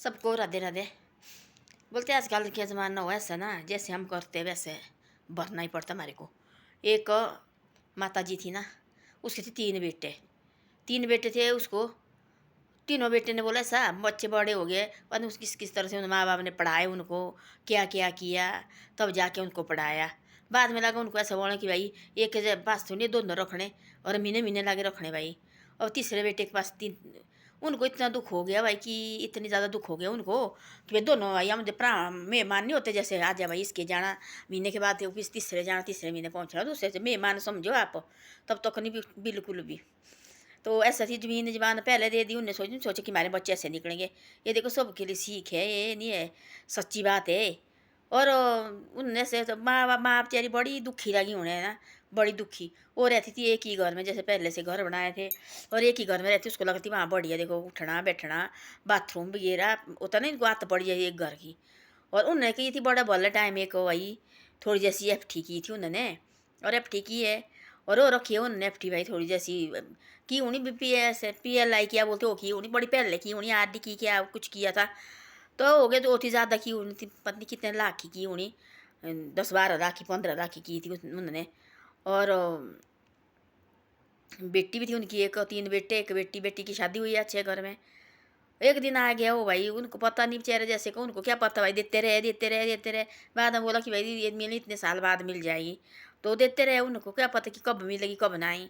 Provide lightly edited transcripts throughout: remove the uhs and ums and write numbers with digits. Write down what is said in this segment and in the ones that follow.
सबको राधे राधे। बोलते आजकल के ज़माना हो ऐसा ना, जैसे हम करते वैसे भरना ही पड़ता हमारे को। एक माता जी थी ना, उसके थे तीन बेटे थे उसको। तीनों बेटे ने बोला ऐसा बच्चे बड़े हो गए, और उस किस तरह से माँ बाप ने पढ़ाए उनको, क्या क्या किया, तब जाके उनको पढ़ाया। बाद में लगा उनको ऐसा बोला कि भाई एक के पास थोड़ी दोनों रखने, और महीने महीने लगे रखने भाई। और तीसरे बेटे के पास तीन। उनको इतना दुख हो गया भाई, कि इतनी ज़्यादा दुख हो गया उनको कि भाई दोनों भाई हम मेहमान नहीं होते, जैसे आ जा भाई इसके जाना महीने के बाद तीसरे जाना, तीसरे महीने पहुँचना, दूसरे से मेहमान समझो आप। तब तक नहीं बिल्कुल भी। तो ऐसा थी ज़मीन जबान पहले दे दी उनने, सोचे कि हमारे बच्चे ऐसे निकलेंगे। ये देखो सबके लिए सीख है, ये नहीं है, सच्ची बात है। और उनने से तो माँ बेचारी बड़ी दुखी लगी उन्हें ना, बड़ी दुखी। वो रहती थी एक ही घर में, जैसे पहले से घर बनाए थे, और एक ही घर में रहती। उसको लगती वहाँ बढ़िया, देखो उठना बैठना, बाथरूम वगैरह होता नहीं, इनको आदत पड़ी जाए एक घर की। और उन्होंने की थी बड़ा भले टाइम एक वही थोड़ी जैसी एफ की थी उन्होंने, और एफ की है। और वो रखी है उन्होंने एफ भाई थोड़ी जैसी की उन्हीं PLI किया बोलते हो, की उन्हीं बड़ी पहले की उन्हीं RD की क्या कुछ किया था। तो हो गए तो थी ज़्यादा की उन्हीं थी, पत्नी कितने लाख की उन्हीं, 10-12 लाख की 15 लाख की थी उन्होंने। और बेटी भी थी उनकी एक, 3 बेटे एक बेटी। बेटी की शादी हुई है अच्छे घर में। एक दिन आ गया वो भाई, उनको पता नहीं बेचारे जैसे को, उनको क्या पता भाई, देते रहे देते रहे देते रहे। बाद में बोला कि भाई ये मिली इतने साल बाद मिल जाएगी, तो देते रहे। उनको क्या पता कि कब मिलेगी कब ना आई।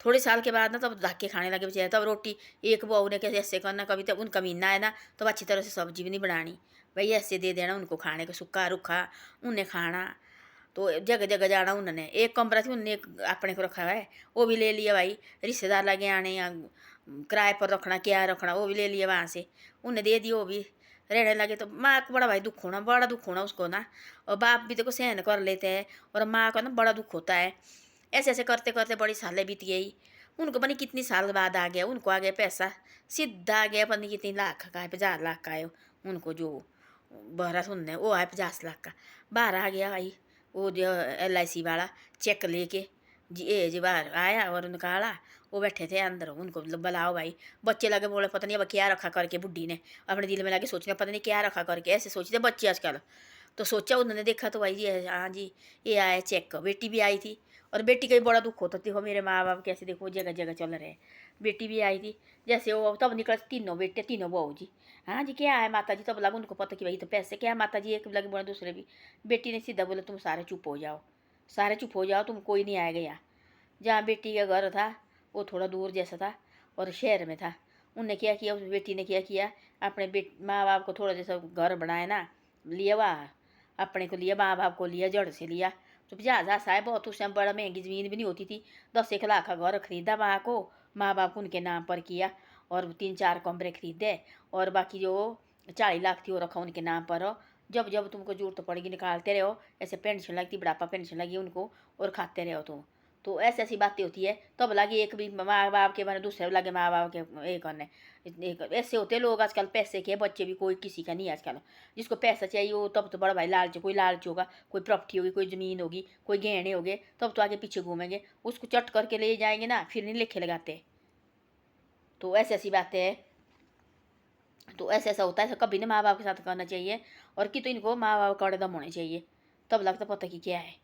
थोड़े साल के बाद ना तब धक्के खाने लगे बेचारे। तब रोटी एक बहू ने कैसे ऐसे करना, कभी तब उनका महीना है ना, तब अच्छी तरह से सब्जी भी नहीं बनानी भाई, ऐसे दे देना उनको खाने को, सूखा रुखा उन्हें खाना। तो जगह जगह जाना उन्होंने। एक कमरा थी उन्होंने एक अपने को रखा हुआ है, वो भी ले लिया भाई। रिश्तेदार लगे आने या किराए पर रखना क्या रखना, वो भी ले लिया वहाँ से, उन्हें दे दिया। वो भी रहने लगे। तो माँ को बड़ा भाई दुख होना, बड़ा दुख होना उसको ना। और बाप भी देखो सहन कर लेते हैं, और माँ को ना बड़ा दुख होता है। ऐसे ऐसे करते करते बड़ी सालें बीत गई। उनको पता नहीं कितनी साल बाद आ गया, उनको आ गया पैसा सीधा आ गया, पता नहीं कितनी लाख का है, 50 लाख का है उनको। जो बहरा सुनने वो है 50 लाख का। बाहर आ गया भाई वो जो LIC वाला चेक लेके जी, ए जी बाहर आया और निकाला। वो बैठे थे अंदर, उनको बुलाओ भाई। बच्चे लगे बोले पता नहीं अब क्या रखा करके, बुढ़ी ने अपने दिल में लगे सोचने पता नहीं क्या रखा करके, ऐसे सोचते बच्चे आजकल। तो सोचा उन्होंने, देखा तो भाई ये हाँ जी ये आया चेक। बेटी भी आई थी, और बेटी का भी बड़ा दुख होता। देखो मेरे माँ बाप कैसे देखो जगह जगह चल रहे हैं। बेटी भी आई थी, जैसे वो तब निकल तीनों बेटे तीनों बहू जी। हाँ जी क्या है माता जी, तब लगा उनको पता कि भाई तो पैसे क्या है माता जी, एक लगे बोले दूसरे भी। बेटी ने सीधा बोला तुम सारे चुप हो जाओ, सारे चुप हो जाओ, तुम कोई नहीं आएगा यहाँ। जहाँ बेटी का घर था वो थोड़ा दूर जैसा था, और शहर में था। उनने क्या किया, उस बेटी ने क्या किया, अपने माँ बाप को थोड़ा जैसा घर बनाया ना, लिया वहाँ अपने को लिया, माँ बाप को लिया, जड़ से लिया। तो 50,000 सा है बहुत, उस टाइम बड़ा महंगी ज़मीन भी नहीं होती थी। 10-1 लाख का घर खरीदा वहाँ को, माँ बाप को उनके नाम पर किया, और 3-4 कमरे खरीदे। और बाकी जो 40 लाख थी वो रखा उनके नाम पर। जब जब तुमको जरूरत पड़ेगी निकालते रहो, ऐसे पेंशन लगती, बुढ़ापा पेंशन लगी उनको, और खाते रहो तुम। तो ऐसी ऐसी बातें होती है। तब लगी एक भी माँ बाप के बने दूसरे लगे माँ बाप के एक करने। ऐसे होते लोग आजकल, पैसे के बच्चे भी कोई किसी का नहीं है आजकल। जिसको पैसा चाहिए वो तब तो बड़ा भाई लालच, कोई लालच होगा, कोई प्रॉपर्टी होगी, कोई ज़मीन होगी, कोई गहने हो गए, तब तो आगे पीछे घूमेंगे, उसको चट करके ले जाएंगे ना, फिर नहीं लेखे लगाते। तो ऐसी ऐसी बातें हैं। तो ऐसा ऐसा होता है, कभी नहीं माँ बाप के साथ करना चाहिए। और कि तो इनको माँ बाप का दम होने चाहिए, तब लगता पता कि क्या है।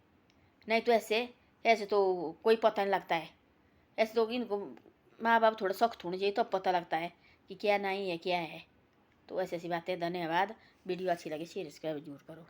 नहीं तो ऐसे ऐसे तो कोई पता नहीं लगता है। ऐसे तो इनको माँ बाप थोड़ा सख्त होने चाहिए, तब पता लगता है कि क्या नहीं है क्या है। तो ऐसी ऐसी बातें। धन्यवाद। वीडियो अच्छी लगी शेयर सब्सक्राइब जरूर करो।